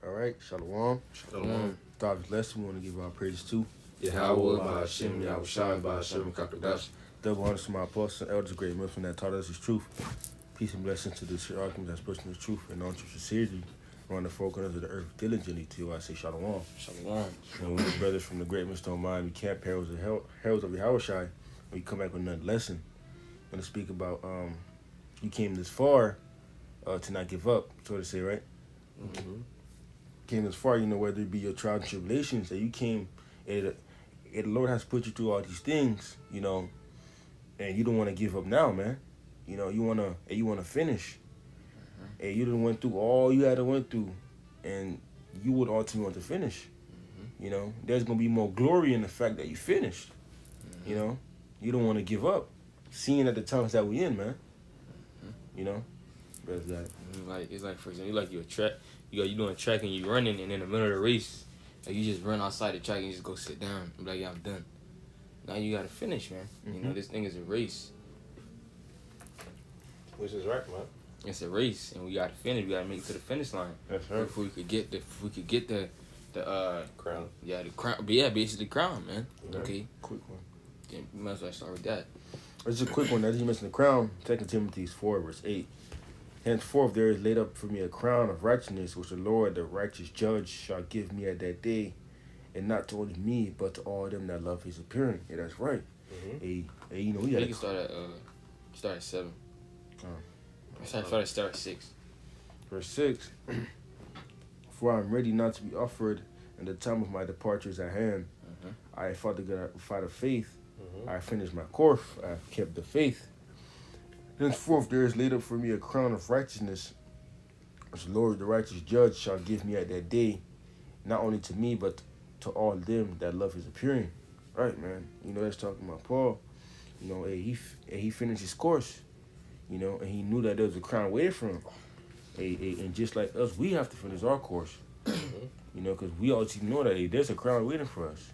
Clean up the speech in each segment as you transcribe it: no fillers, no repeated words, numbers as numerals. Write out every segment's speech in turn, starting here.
All right, Shalom. Shalom. God's lesson, we want to give our praises to. Yahweh, Ba'ashem, Yahushai, Ba'ashem, Kakadash. Double honors to my apostles and elders, great Muslim that taught us his truth. Peace and blessings to the argument that's pushing the truth and on truth sincerity. Run the four corners of the earth diligently to you. I say Shalom. Shalom. And we the brothers from the great Muslim don't mind. We can't heralds of heralds of Yahushai. We come back with another lesson. I'm going to speak about you came this far to not give up, so to say, right? Mm-hmm. Came this far, whether it be your trials and tribulations, that you came, and the Lord has put you through all these things, and you don't want to give up now, man. You wanna finish. And you done went through all you had to went through, and you would ultimately want to finish. There's gonna be more glory in the fact that you finished. You don't want to give up, seeing at the times that we in, man. That's that. It's like, for example, you're track, you doing track and you running, and in the middle of the race, like you just run outside the track and you just go sit down and be like, yeah, I'm done. Now you gotta finish, man. This thing is a race. Which is right, man. It's a race, and we gotta finish. We gotta make it to the finish line. That's right. If we could get the Crown. Yeah, the crown. But yeah, basically the crown, man. Yeah. Okay. Quick one. Yeah, we might as well start with that. It's just a quick one. As you mentioned the crown, 2 Timothy 4, verse 8. Henceforth there is laid up for me a crown of righteousness, which the Lord, the righteous judge, shall give me at that day, and not to only me, but to all them that love his appearing. Yeah, that's right. Mm-hmm. You can start at 7. Start at 6. Verse 6. For I am ready not to be offered, and the time of my departure is at hand. I fought the good fight of faith. I finished my course. I have kept the faith. Henceforth there is laid up for me a crown of righteousness, which the Lord, the righteous judge, shall give me at that day, not only to me, but to all them that love his appearing. Right, man. That's talking about Paul. He finished his course, and he knew that there was a crown waiting for him. And just like us, we have to finish our course. Because we also know that there's a crown waiting for us.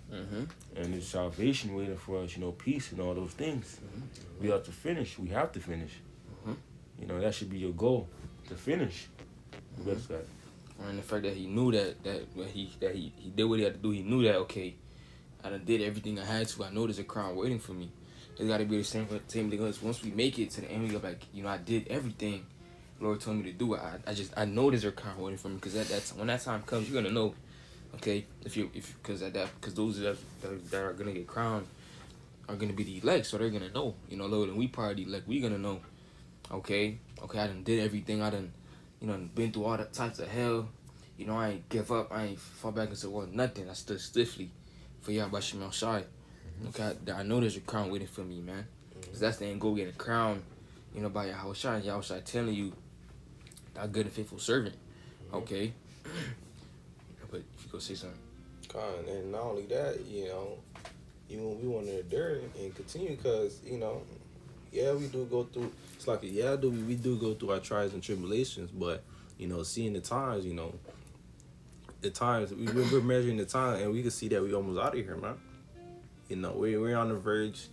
And there's salvation waiting for us, peace and all those things. We have to finish. We have to finish. That should be your goal, to finish. That's that. And the fact that he knew that he did what he had to do. He knew that, okay, I done did everything I had to. I know there's a crown waiting for me. It's got to be the same thing, because once we make it to the end, we go back, I did everything Lord told me to do. I know there's a crown waiting for me, because that's when that time comes, you're gonna know. Okay, because those that are gonna get crowned are gonna be the elect, so they're gonna know. Lord, and we part of the elect. We gonna know. Okay, I done did everything. I done, been through all the types of hell. I ain't give up. I ain't fall back and say, well, nothing. I stood stiffly for Yahweh Shemel Shai. Okay, I know there's a crown waiting for me, man. Cause that's the end goal, get a crown. By Yahweh Shai. Yahweh Shai telling you, thou good and faithful servant. Okay. But if you go say something. And not only that, we want to endure and continue, because, yeah, we do go through, it's like, we do go through our trials and tribulations, but, seeing the times, we're measuring the time, and we can see that we almost out of here, man. We're on the verge,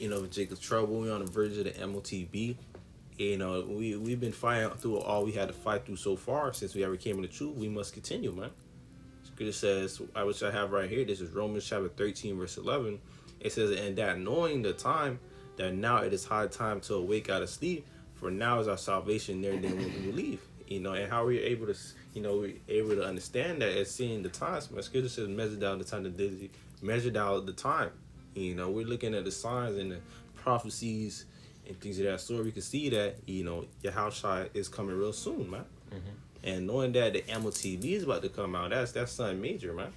of Jacob's trouble. We're on the verge of the MOTB. We've been fighting through all we had to fight through so far since we ever came in the truth. We must continue, man. Scripture says, which I have right here, this is Romans chapter 13, verse 11. It says, and that knowing the time, that now it is high time to awake out of sleep, for now is our salvation nearer than when we believe. And how we're able to, we're able to understand that as seeing the times. My scripture says, measure down the time, measure down the time. We're looking at the signs and the prophecies and things of that sort. We can see that, Yahushua is coming real soon, man. And knowing that the MOTB is about to come out, that's something major, man.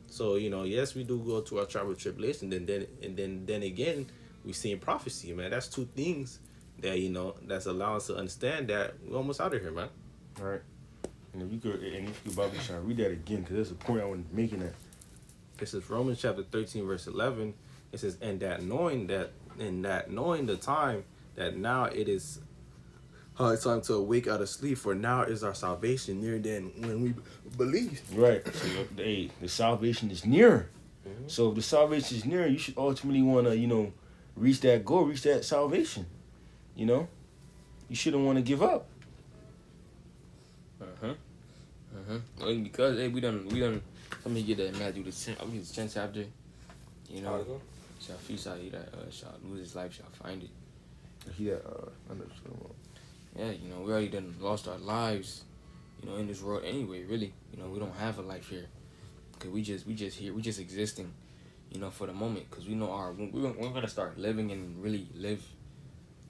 So, yes, we do go to our trial tribulation, and then again, we seeing prophecy, man. That's two things that, that's allowing us to understand that we're almost out of here, man. All right. And if you could Bible shine, read that again, because there's a point I want to make in that. This is Romans chapter 13, verse 11. It says, and that knowing the time, that now it is it's time to awake out of sleep, for now is our salvation nearer than when we believe. Right. So the salvation is near. So if the salvation is near, you should ultimately want to, reach that goal, reach that salvation. You shouldn't want to give up. Because hey, we done. Let me get that Matthew the 10th. I'll get the 10th chapter. You know, shall he that shall lose his life shall find it. He that I know. Yeah, you know, we already done lost our lives. You know, in this world anyway. Really, you know, we don't have a life here. Cause we just here. We just existing. You know, for the moment. Cause we know we're gonna start living and really live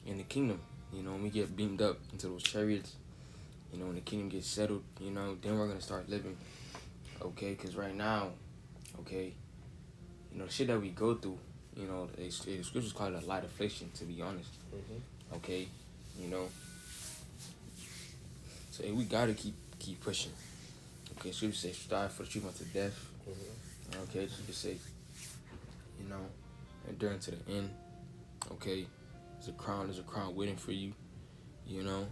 in the kingdom. You know, when we get beamed up into those chariots. You know, when the kingdom gets settled. You know, then we're gonna start living. Okay, cause right now, okay, you know, the shit that we go through, you know, the scriptures call it a light affliction, to be honest. Okay, you know, so hey, we gotta keep pushing. Okay, scripture says strive for the truth unto death. Okay, scripture say, you know, enduring to the end. Okay, there's a crown waiting for you. You know,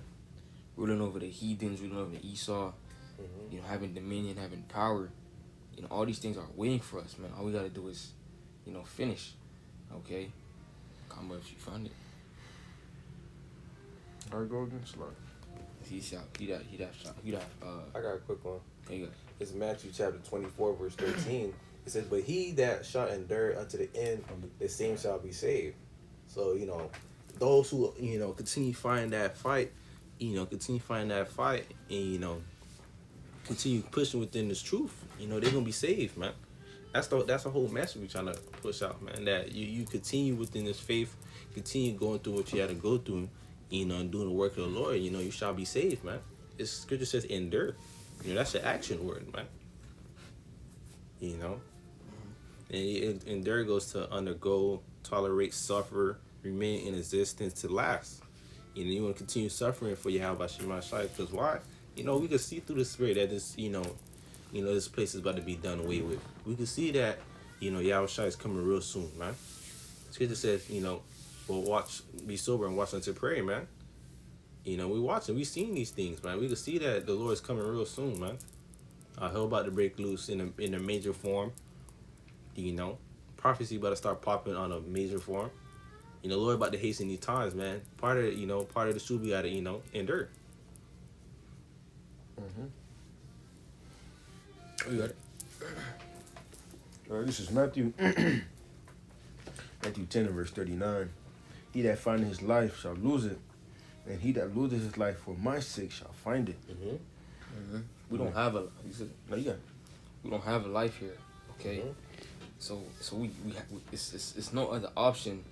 ruling over the heathens, ruling over the Esau. You know, having dominion, having power. You know, all these things are waiting for us, man. All we gotta do is, you know, finish. Okay? Combo if you find it. Alright, go against life. I got a quick one. There you go. It's Matthew chapter 24, verse 13. It says, but he that shall endure unto the end, the same shall be saved. So, you know, those who, you know, continue fighting that fight, and, you know, continue pushing within this truth, you know, they're gonna be saved, man. That's the whole message we're trying to push out, man. That you continue within this faith, continue going through what you had to go through, you know, and doing the work of the Lord, you know, you shall be saved, man. This scripture says endure. You know, that's an action word, man. You know? And endure goes to undergo, tolerate, suffer, remain in existence to last. You know, you want to continue suffering for Yahweh Shema Shai, because why? You know, we can see through the spirit that this, you know, this place is about to be done away with. We can see that, you know, Yahweh Shai is coming real soon, man. Scripture says, you know, well, be sober and watch until prayer, man. You know, we seeing these things, man. We can see that the Lord is coming real soon, man. Hell about to break loose in a major form. You know, prophecy about to start popping on a major form. You know, Lord about to hasten these times, man. Part of the truth we gotta, you know, endure. You got it. This is Matthew. Matthew 10 and verse 39. He that findeth his life shall lose it, and he that loseth his life for my sake shall find it. We don't have a. No, you got it. We don't have a life here. Okay. So we it's no other option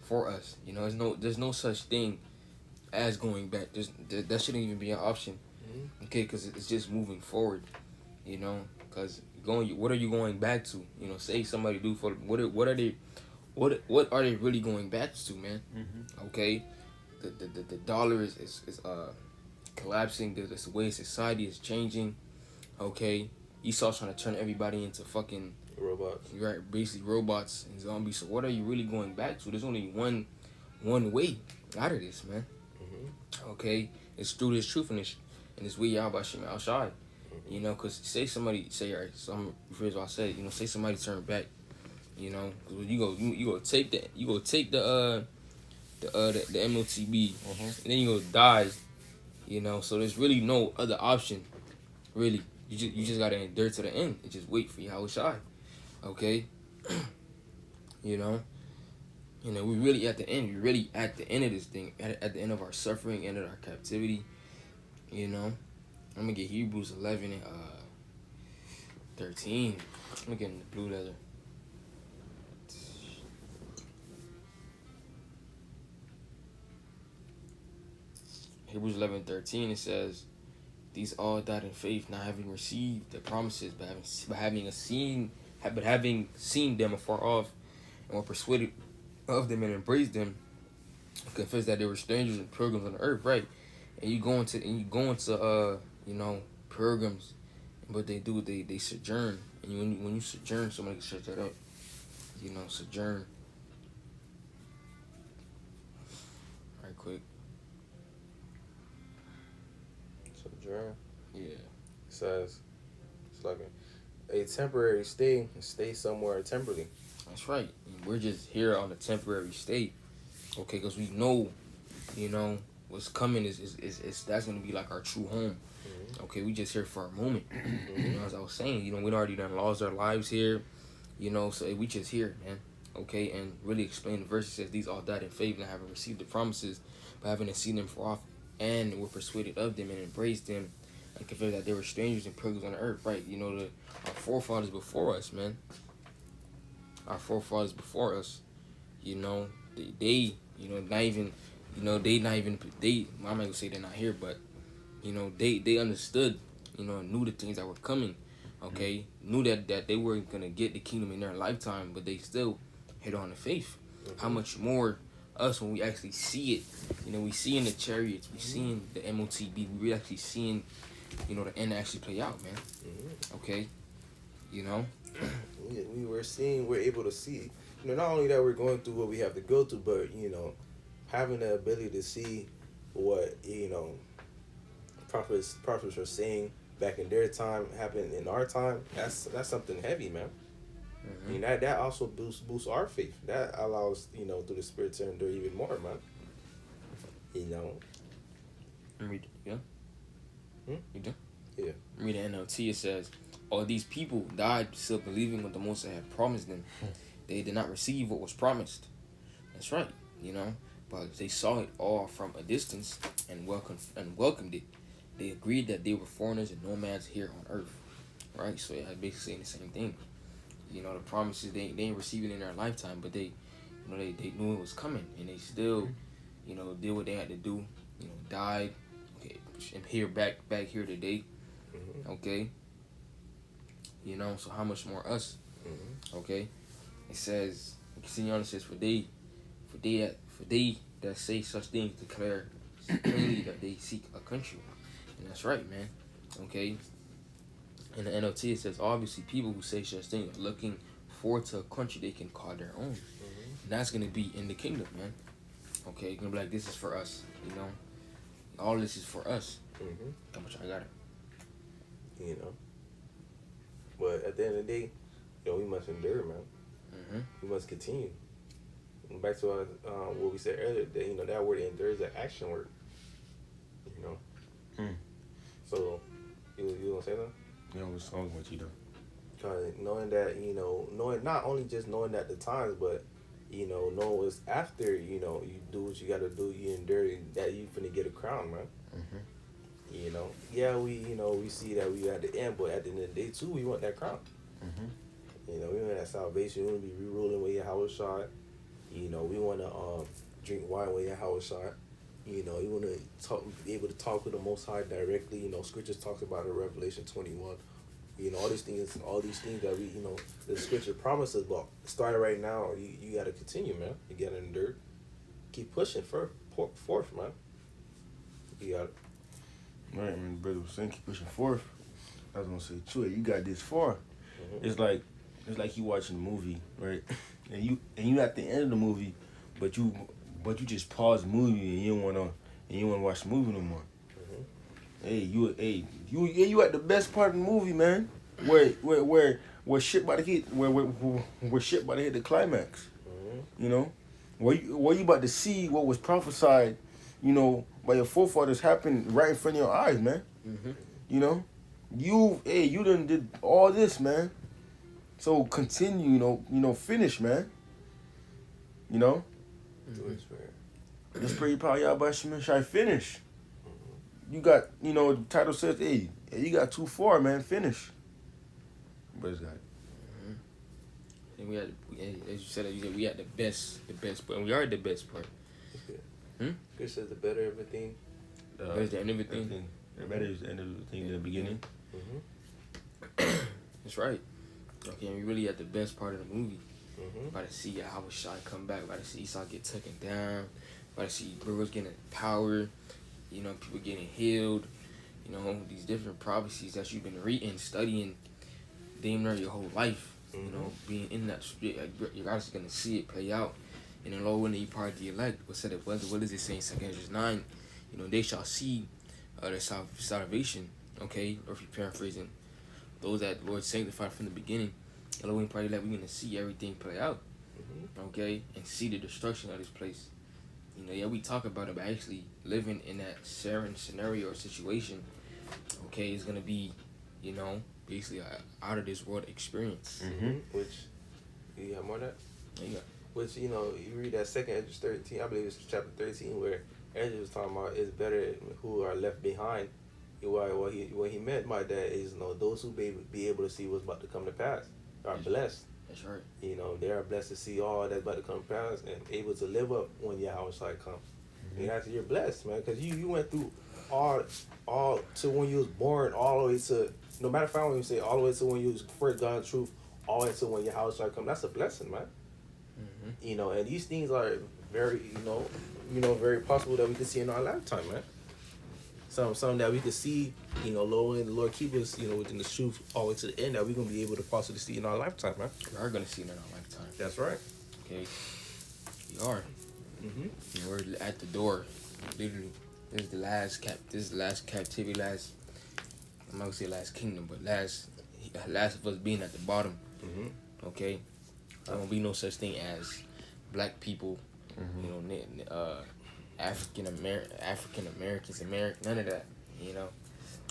for us. You know, there's no such thing as going back. That shouldn't even be an option. Okay, because it's just moving forward. You know, because what are you going back to? You know, say somebody do for what are they really going back to, man? Okay, the dollar is collapsing. The way society is changing. Okay, Esau's trying to turn everybody into fucking robots. Right, basically robots and zombies. So what are you really going back to? There's only one way out of this, man. Okay, it's through this truthfulness and this way Yahweh Shem Al Shai. You know, because say somebody say, all right, so I'm rephrase what I said. You know, say somebody turn back. You know, cause you go take the MOTB, and then you go die. You know, so there's really no other option. Really, you just gotta endure to the end and just wait for Yahweh Shai. Okay, you know, we really at the end. We're really at the end of this thing. At the end of our suffering, end of our captivity. You know. I'm gonna get Hebrews 11 and 13. I'm gonna get in the blue leather. Hebrews 11:13. It says, "These all died in faith, not having received the promises, but having seen them afar off, and were persuaded of them and embraced them, confessed that they were strangers and pilgrims on the earth." Right, and you go into you know, pilgrims, but they sojourn, and when you sojourn, somebody can search that up. You know, sojourn. Right quick. Sojourn. Yeah. It says it's like a temporary stay and stay somewhere temporarily. That's right. And we're just here on a temporary state, okay? Because we know, you know, what's coming is that's gonna be like our true home. Okay, we just here for a moment. You know, as I was saying, you know, we already done lost our lives here. You know, so we just here, man. Okay, and really explain the verse. It says, "These all died in faith and having received the promises, but having seen them for off, and were persuaded of them and embraced them, and confessed that they were strangers and pilgrims on the earth." Right? You know, our forefathers before us, man. Our forefathers before us, you know, they you know, not even, you know, they not even they. I'm not gonna say they're not here, but you know, they understood, you know, knew the things that were coming. Okay, knew that they weren't gonna get the kingdom in their lifetime, but they still hit on the faith. How much more us when we actually see it? You know, we see in the chariots, we seeing the MOTB, we actually seeing, you know, the end actually play out, man. Okay, you know, we're able to see. You know, not only that we're going through what we have to go through, but you know, having the ability to see what, you know, prophets were saying back in their time happened in our time. That's something heavy, man. I mean, that also boosts our faith. That allows, you know, through the Spirit to endure even more, man. You know. Read, yeah. You do? Yeah. Read the NLT. It says, "All these people died still believing what the Most High had promised them. They did not receive what was promised." That's right, you know. But they saw it all from a distance and welcomed it. They agreed that they were foreigners and nomads here on earth, right? So yeah, basically saying the same thing. You know, the promises they didn't receive it in their lifetime, but they, you know, they knew it was coming, and they still, you know, did what they had to do. You know, died. Okay, and here back here today. Okay. You know, so how much more us? Okay. It says, continue on. It says, for they that say such things declare plainly that they seek a country. And that's right, man. Okay. In the NLT, it says, obviously, people who say such things are looking forward to a country they can call their own. And that's going to be in the kingdom, man. Okay. You're going to be like, this is for us, you know. All this is for us. How much I got it. You know. But at the end of the day, you know, we must endure, man. We must continue. And back to what we said earlier, that, you know, that word endure is an action word. You know. So, you gonna say that? Yeah, what's wrong with you though? Because knowing that, you know, not only just knowing that the times, but you know what's after, you know, you do what you got to do, you endure, that you finna get a crown, man. You know, yeah, we see that we at the end, but at the end of the day too, we want that crown. You know, we want that salvation. We want to be re-ruling with Yahweh Shai. You know, we want to drink wine with Yahweh Shai. You know, you want to be able to talk with the Most High directly. You know, Scriptures talks about in Revelation 21. You know, all these things that we, you know, the Scripture promises. But starting right now, you got to continue, man. You got to endure. Keep pushing forth, man. You got it. Right, man, brother was saying keep pushing forth. I was gonna say, true, you got this far. It's like you watching a movie, right? And you at the end of the movie, but you just pause the movie and you don't wanna watch the movie no more. You at the best part of the movie, man. Where shit about to hit where shit about to hit the climax. You know? Where you about to see what was prophesied, you know, by your forefathers happen right in front of your eyes, man. You know? You done did all this, man. So continue, you know, finish, man. You know? Let's pray power Yahweh Shemai Shai finish. You got, you know, the title says, hey, you got 2-4, man, finish. But it's got it. And we had, as you said, we had the best part. And we are the best part. Good says the better everything. Better than everything. The better is the end of everything in the beginning. That's right. Okay, and we really at the best part of the movie. About to see Yahweh Shai come back. About to see Esau get taken down. About to see brothers getting power. You know, people getting healed. You know, these different prophecies that you've been reading, studying, damn near your whole life. You know, being in that spirit, like, you're actually gonna see it play out. And the Lord, when you part of the elect, what is it saying? 2 Ezra 9. You know, they shall see their salvation. Okay, or if you're paraphrasing, those that the Lord sanctified from the beginning. The Lord, part of the elect, we're gonna see everything play out. Okay, and see the destruction of this place. You know, yeah, we talk about it, but actually living in that certain scenario or situation, okay, is gonna be, you know, basically a out of this world experience. Which you have more of that. Yeah. Which, you know, you read that second Ezra 13, I believe it's chapter 13, where Ezra was talking about it's better who are left behind. What he meant by that is, you know, those who be able to see what's about to come to pass are blessed. That's right. You know, they are blessed to see all that's about to come to pass and able to live up when Yahweh Shai come. And that's, you're blessed, man, because you went through all to when you was born, all the way to, no matter how when you say all the way to when you was first God's truth, all the way to when Yahweh Shai come. That's a blessing, man. You know, and these things are very, very possible that we can see in our lifetime, man. Something that we could see, you know, Lord, and the Lord keep us, you know, within the truth all the way to the end, that we're gonna be able to possibly see in our lifetime, man. We are gonna see it in our lifetime. That's right. Okay. We are. And we're at the door. Literally. This is the last captivity, I'm not gonna say last kingdom, but last of us being at the bottom. Okay? There won't be no such thing as black people, you know, African Americans, none of that, you know.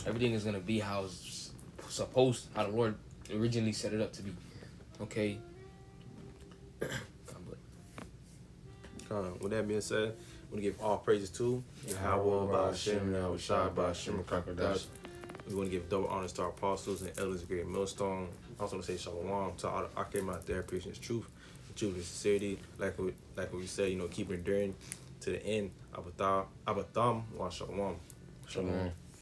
Everything is gonna be how it's supposed, how the Lord originally set it up to be. Okay? With that being said, I want to give all praises to Yahweh, Ba'ashem, Yahweh Shai, Ba'ashem, Crocodiles. We want to give double honors to our apostles and elders of Great Millstone. I also want to say shalom to all the Akim out there preaching truth and sincerity. Like we said, you know, keep enduring to the end. Abatham wa shalom. Shalom.